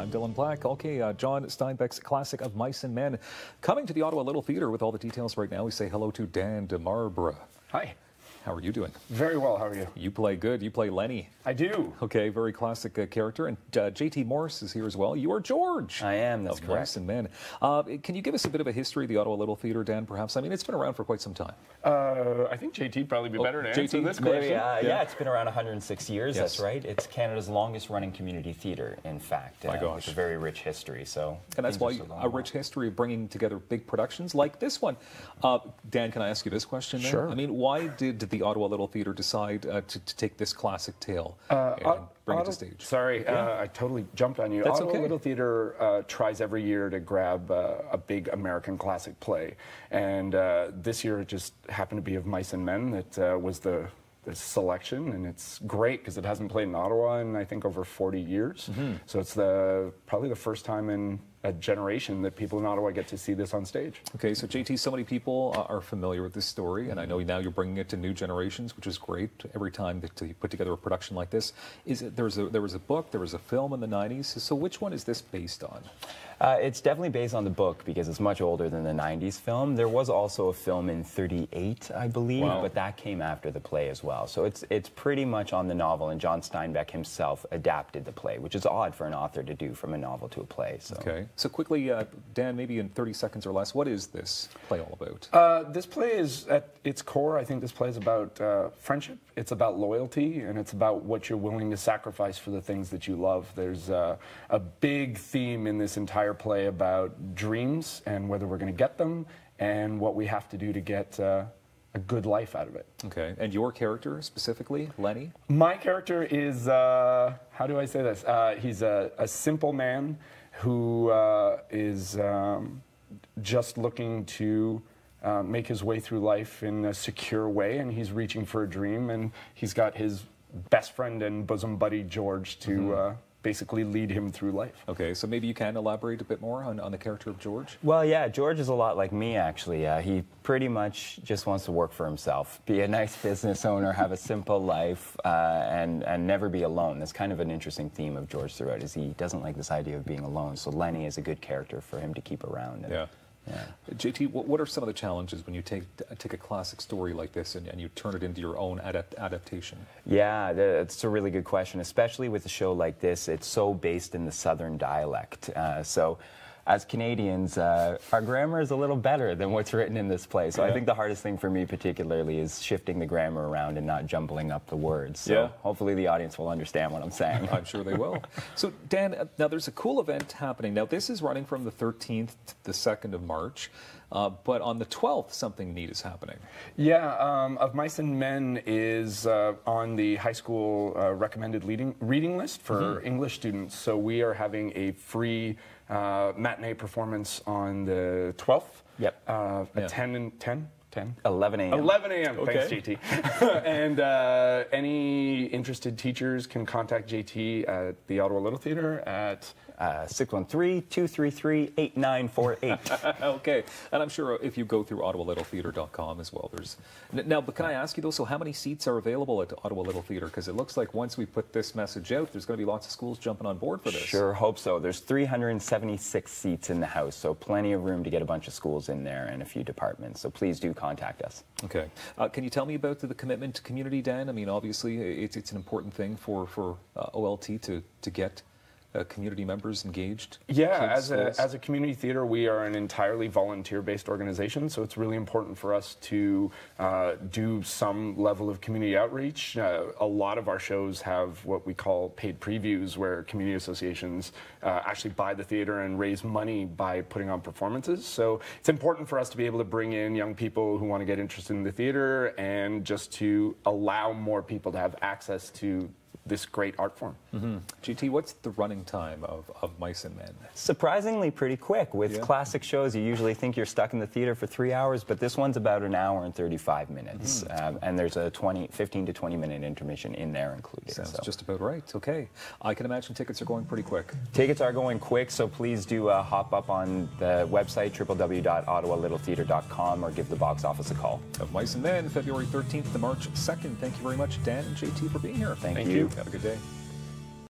I'm Dylan Black. Okay, John Steinbeck's classic of Mice and Men coming to the Ottawa Little Theatre. With all the details right now, we say hello to Dan DeMarbre. Hi. How are you doing? Very well. How are you? You play good. You play Lenny. I do. Okay, very classic character. And JT Morris is here as well. You are George. I am. That's correct. Mice and Men. Can you give us a bit of a history of the Ottawa Little Theatre, Dan, perhaps? I mean, it's been around for quite some time. I think JT would probably be better to answer this question. Maybe, yeah, it's been around 106 years. Yes. That's right. It's Canada's longest running community theatre, in fact. My gosh. With a very rich history. So, and that's why a rich history of bringing together big productions like this one. Dan, can I ask you this question then? Sure. I mean, why did the Ottawa Little Theatre decide to take this classic tale and bring it to stage? Sorry, I totally jumped on you. That's Ottawa okay. Little Theatre tries every year to grab a big American classic play. And this year it just happened to be of Mice and Men that was the selection, and it's great because it hasn't played in Ottawa in I think over 40 years. So it's probably the first time in a generation that people in Ottawa get to see this on stage. Okay, so JT, so many people are familiar with this story, and I know now you're bringing it to new generations, which is great. Every time that you put together a production like this, there was a book, there was a film in the 90s. So which one is this based on? It's definitely based on the book because it's much older than the 90s film. There was also a film in 38, I believe, but that came after the play as well. So it's pretty much on the novel, and John Steinbeck himself adapted the play, which is odd for an author to do from a novel to a play. So. Okay. So quickly, Dan, maybe in 30 seconds or less, what is this play all about? This play is, at its core, I think this play is about friendship. It's about loyalty, and it's about what you're willing to sacrifice for the things that you love. There's a big theme in this entire play about dreams and whether we're going to get them and what we have to do to get a good life out of it. Okay. And your character specifically, Lenny? My character is, how do I say this? He's a simple man who is just looking to make his way through life in a secure way, and he's reaching for a dream, and he's got his best friend and bosom buddy, George, to basically lead him through life. Okay, so maybe you can elaborate a bit more on the character of George? Well, yeah, George is a lot like me, actually. He pretty much just wants to work for himself, be a nice business owner, have a simple life, and never be alone. That's kind of an interesting theme of George throughout, is he doesn't like this idea of being alone. So Lenny is a good character for him to keep around. And, yeah. JT, what are some of the challenges when you take a classic story like this and you turn it into your own adaptation? Yeah, that's a really good question, especially with a show like this. It's so based in the Southern dialect. So as Canadians, our grammar is a little better than what's written in this play. So I think the hardest thing for me particularly is shifting the grammar around and not jumbling up the words. So hopefully the audience will understand what I'm saying. I'm sure they will. So Dan, now there's a cool event happening. Now this is running from the 13th to the 2nd of March. But on the 12th, something neat is happening. Yeah, Of Mice and Men is on the high school recommended reading list for English students. So we are having a free matinee performance on the 12th. Yep. At 10? 11 a.m. 11 a.m. Okay. Thanks, JT. And any interested teachers can contact JT at the Ottawa Little Theatre at 613-233-8948. Okay, and I'm sure if you go through ottawalittletheatre.com as well, there's... Now, but can I ask you though, so how many seats are available at Ottawa Little Theatre? Because it looks like once we put this message out, there's going to be lots of schools jumping on board for this. Sure hope so. There's 376 seats in the house, so plenty of room to get a bunch of schools in there and a few departments. So please do contact us. Okay. Can you tell me about the commitment to community, Dan? I mean, obviously, it's an important thing for OLT to get community members engaged? Yeah, as a community theater, we are an entirely volunteer-based organization, so it's really important for us to do some level of community outreach. A lot of our shows have what we call paid previews, where community associations actually buy the theater and raise money by putting on performances. So it's important for us to be able to bring in young people who want to get interested in the theater and just to allow more people to have access to this great art form. GT, what's the running time of Mice and Men? Surprisingly pretty quick. With classic shows, you usually think you're stuck in the theater for 3 hours, but this one's about an hour and 35 minutes. And there's a 15 to 20 minute intermission in there included. Sounds just about right. Okay. I can imagine tickets are going pretty quick. Tickets are going quick, so please do hop up on the website, www.ottawalittletheatre.com, or give the box office a call. Of Mice and Men, February 13th to March 2nd. Thank you very much, Dan and JT, for being here. Thank you. Have a good day.